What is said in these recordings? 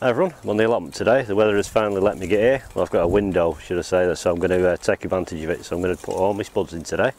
Hi everyone, I'm on the allotment today. The weather has finally let me get here. Well, I've got a window, should I say, so I'm going to take advantage of it. So I'm going to put all my spuds in today.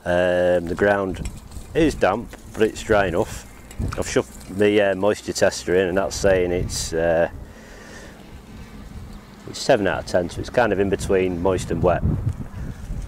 The ground is damp, but it's dry enough. I've shoved the moisture tester in, and that's saying it's 7 out of 10, so it's kind of in between moist and wet.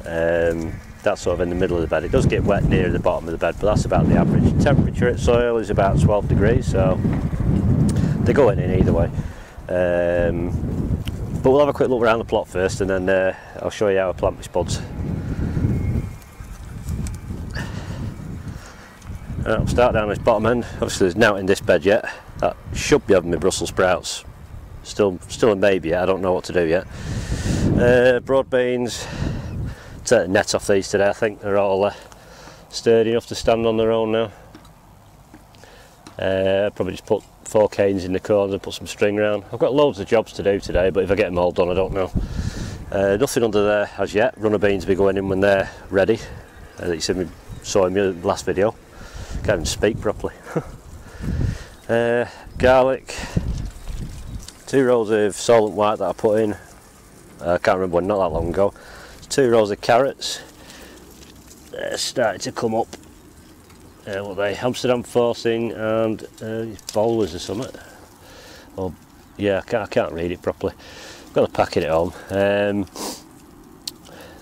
That's sort of in the middle of the bed. It does get wet near the bottom of the bed, but that's about the average. Temperature at soil is about 12 degrees, so they're going in either way. But we'll have a quick look around the plot first, and then I'll show you how I plant my spuds. I'll start down this bottom end. Obviously there's nothing in this bed yet. That should be having my Brussels sprouts. Still a maybe yet, I don't know what to do yet. Broad beans, take the net off these today. I think they're all sturdy enough to stand on their own now. Probably just put 4 canes in the corners and put some string around. I've got loads of jobs to do today, but if I get them all done I don't know. Nothing under there as yet. Runner beans will be going in when they're ready. That you saw in my last video. Can't even speak properly. Garlic, 2 rows of Allotment white that I put in. I can't remember when, not that long ago. 2 rows of carrots. They're starting to come up. What are they? Amsterdam forcing and bolwers or something. Oh, yeah, I can't read it properly. I've got the packet at home.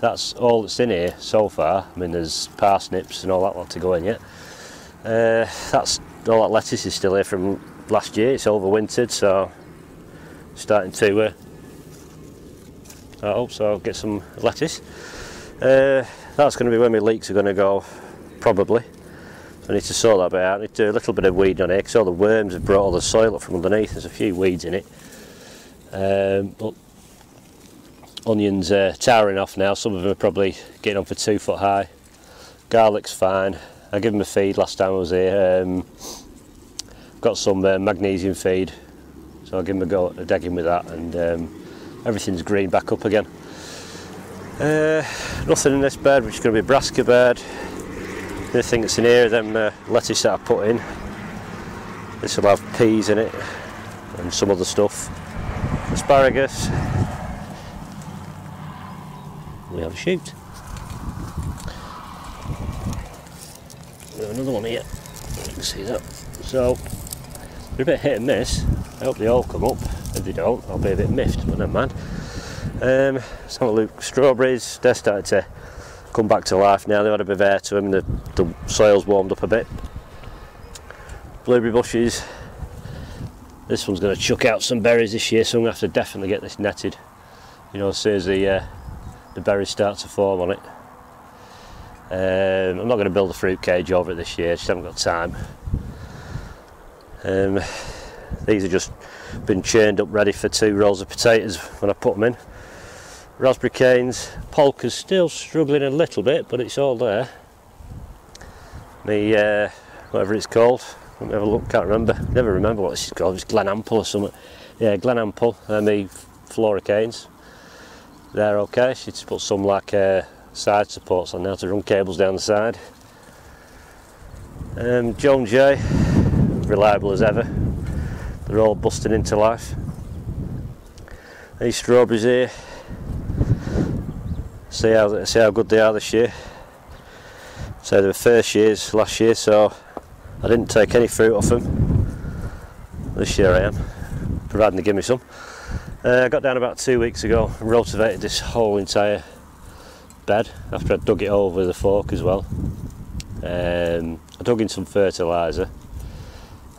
That's all that's in here so far. I mean, there's parsnips and all that lot to go in yet. That's all that lettuce is still here from last year. It's overwintered, so starting to I hope so I'll get some lettuce. That's going to be where my leeks are going to go, probably. I need to sort that bit out. I need to do a little bit of weeding on here because all the worms have brought all the soil up from underneath. There's a few weeds in it. But onions are towering off now. Some of them are probably getting on for 2 foot high. Garlic's fine. I gave them a feed last time I was here. Got some magnesium feed, so I'll give them a go at digging with that, and everything's green back up again. Nothing in this bed, which is going to be a brassica bed. The thing that's in here is them lettuce that I put in. This will have peas in it and some other stuff. Asparagus. We have a shoot. We have another one here. You can see that. So they're a bit hit and miss. I hope they all come up. If they don't, I'll be a bit miffed, but never mind. Let's have a look. Strawberries, they're starting to come back to life now. They've had a bit of air to them, the soil's warmed up a bit. Blueberry bushes. This one's going to chuck out some berries this year, so I'm going to have to definitely get this netted. You know, as soon as the berries start to form on it. I'm not going to build a fruit cage over it this year, just haven't got time. These have just been churned up ready for 2 rolls of potatoes when I put them in. Raspberry canes, polka's still struggling a little bit, but it's all there. The whatever it's called, let me have a look, can't remember. Never remember what this is called. It's Glen Ample or something. Yeah, Glen Ample. And the flora canes, they're okay. She just put some like side supports on now to run cables down the side. Joan J, reliable as ever. They're all busting into life. These strawberries here, see how good they are this year. So they were first years last year, so I didn't take any fruit off them. This year I am, providing they give me some. I got down about 2 weeks ago and rotivated this whole entire bed after I dug it over with a fork as well. I dug in some fertiliser.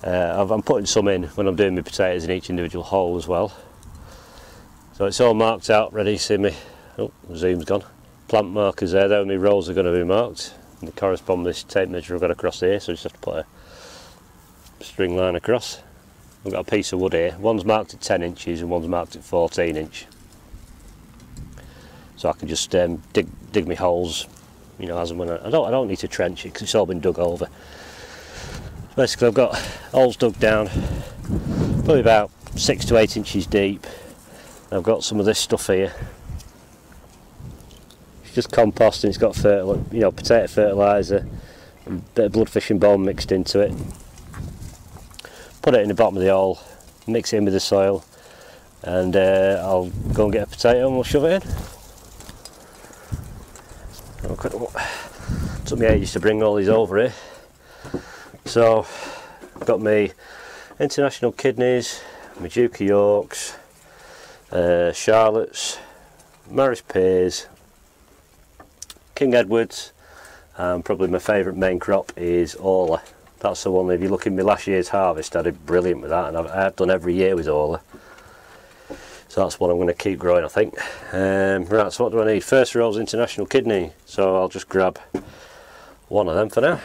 I'm putting some in when I'm doing my potatoes in each individual hole as well. So it's all marked out, ready. See me. Oh, the zoom's gone. Plant markers there. There, my rows are going to be marked, and they correspond with this tape measure I've got across here. So I just have to put a string line across. I've got a piece of wood here. One's marked at 10 inches and one's marked at 14 inch. So I can just dig my holes, you know, as and when I don't need to trench it because it's all been dug over. Basically, I've got holes dug down, probably about 6 to 8 inches deep. I've got some of this stuff here. It's just compost, and it's got potato fertiliser and a bit of bloodfish and bone mixed into it. Put it in the bottom of the hole, mix it in with the soil, and I'll go and get a potato and we'll shove it in. Took me ages to bring all these over here. So I've got my international kidneys, my Duke of Yorks, Charlottes, Maris pears, King Edwards, and probably my favourite main crop is Orla. That's the one, if you look in my last year's harvest, I did brilliant with that, and I've done every year with Orla. So that's what I'm going to keep growing, I think. Right, so what do I need? First row's international kidney, so I'll just grab one of them for now.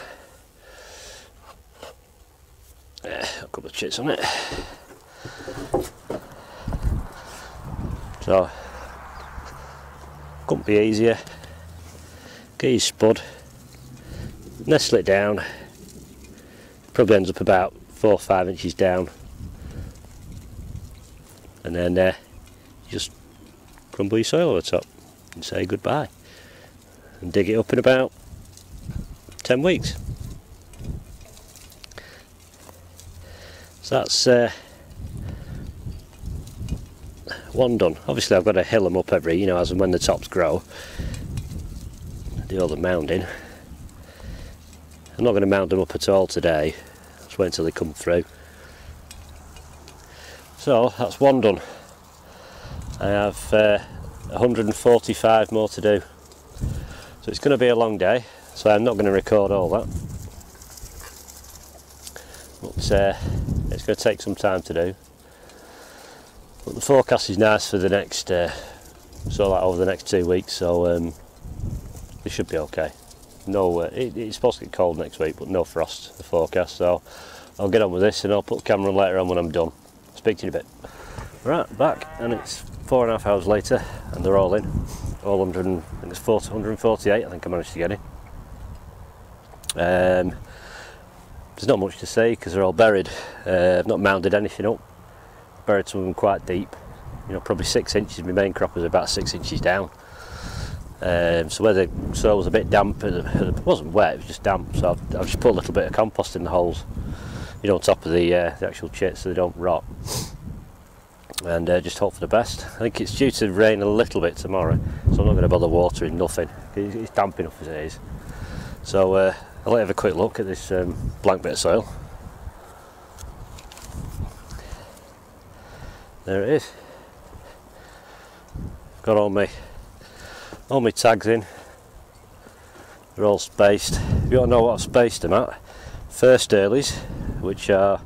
A couple of chits on it. So, couldn't be easier. Get your spud, nestle it down. Probably ends up about 4 or 5 inches down, and then just crumble your soil over the top and say goodbye, and dig it up in about 10 weeks. So that's one done. Obviously I've got to hill them up every, as and when the tops grow. Do all the mounding. I'm not going to mound them up at all today. Just wait until they come through. So that's one done. I have 145 more to do. So it's going to be a long day, so I'm not going to record all that. But it's going to take some time to do. But the forecast is nice for the next, over the next 2 weeks, so it should be okay. No, it's supposed to get cold next week, but no frost, the forecast, so I'll get on with this and I'll put the camera on later on when I'm done. Speak to you in a bit. Right, back, and it's 4.5 hours later, and they're all in. All 100, I think it's 148, I think I managed to get in. There's not much to say because they're all buried. I've not mounded anything up. Buried some of them quite deep. Probably 6 inches. My main crop was about 6 inches down. So where the soil was a bit damp, it wasn't wet, it was just damp, so I've just put a little bit of compost in the holes, on top of the actual chits so they don't rot, and just hope for the best. I think it's due to rain a little bit tomorrow, so I'm not going to bother watering nothing. It's damp enough as it is. So I'll let you have a quick look at this blank bit of soil. There it is. Got all my tags in. They're all spaced. If you want to know what I've spaced them at, first earlies, which are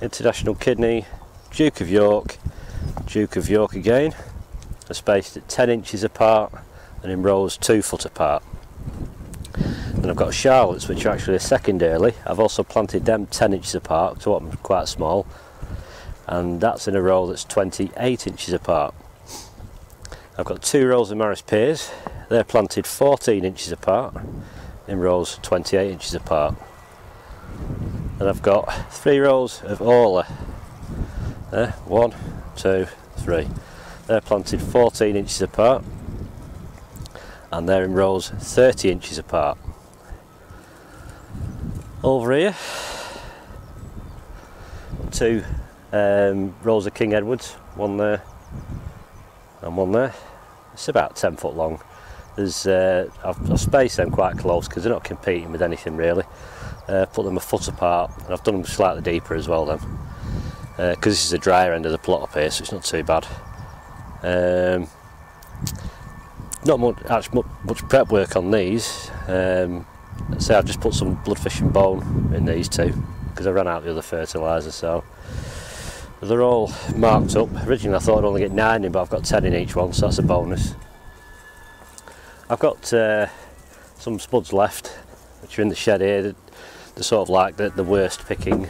International Kidney, Duke of York again, are spaced at 10 inches apart and in rows 2 foot apart. Then I've got Charlottes, which are actually a second early. I've also planted them 10 inches apart, so I'm quite small, and that's in a row that's 28 inches apart. I've got 2 rows of Maris pears. They're planted 14 inches apart in rows 28 inches apart. And I've got 3 rows of Orla. 1, 2, 3. They're planted 14 inches apart, and they're in rows 30 inches apart. Over here, 2 rows of King Edwards, one there and one there. It's about 10 foot long. There's I've spaced them quite close because they're not competing with anything really. Put them a foot apart, and I've done them slightly deeper as well then, because this is the drier end of the plot up here, so it's not too bad. Not much prep work on these. So I've just put some bloodfish and bone in these two because I ran out of the other fertiliser, so they're all marked up. Originally I thought I'd only get 9 in, but I've got 10 in each one, so that's a bonus. I've got some spuds left, which are in the shed here. They're sort of like the worst picking.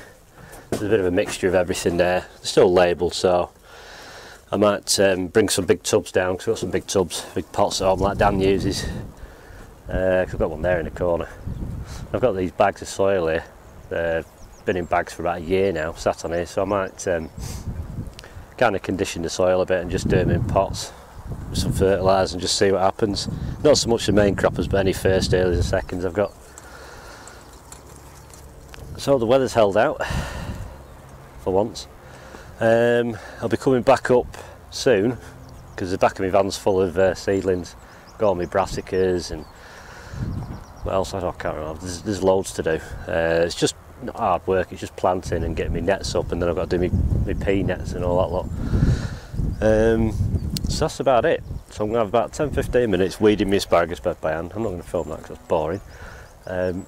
There's a bit of a mixture of everything there. They're still labelled, so I might bring some big tubs down, because I've got some big tubs, big pots at home like Dan uses. I've got one there in the corner. I've got these bags of soil here. They've been in bags for about a year now, sat on here, so I might kind of condition the soil a bit and just do them in pots with some fertiliser and just see what happens. Not so much the main croppers, but any first, earlies and seconds I've got. So the weather's held out for once. I'll be coming back up soon because the back of my van's full of seedlings. Got all my brassicas and what else I can't remember. There's loads to do. It's just not hard work, it's just planting and getting my nets up, and then I've got to do my pea nets and all that lot. So that's about it. So I'm going to have about 10-15 minutes weeding my asparagus bed by hand. I'm not going to film that because that's boring. And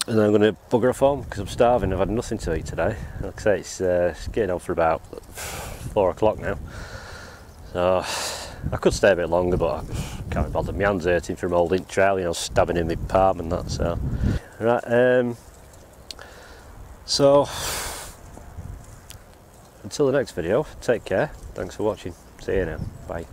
then I'm going to bugger off home because I'm starving. I've had nothing to eat today. Like I say, it's getting on for about 4 o'clock now. So I could stay a bit longer, but I can't be bothered. My hand's hurting from holding trail, you know, stabbing in my palm and that. So, right. So until the next video, take care. Thanks for watching. See you now. Bye.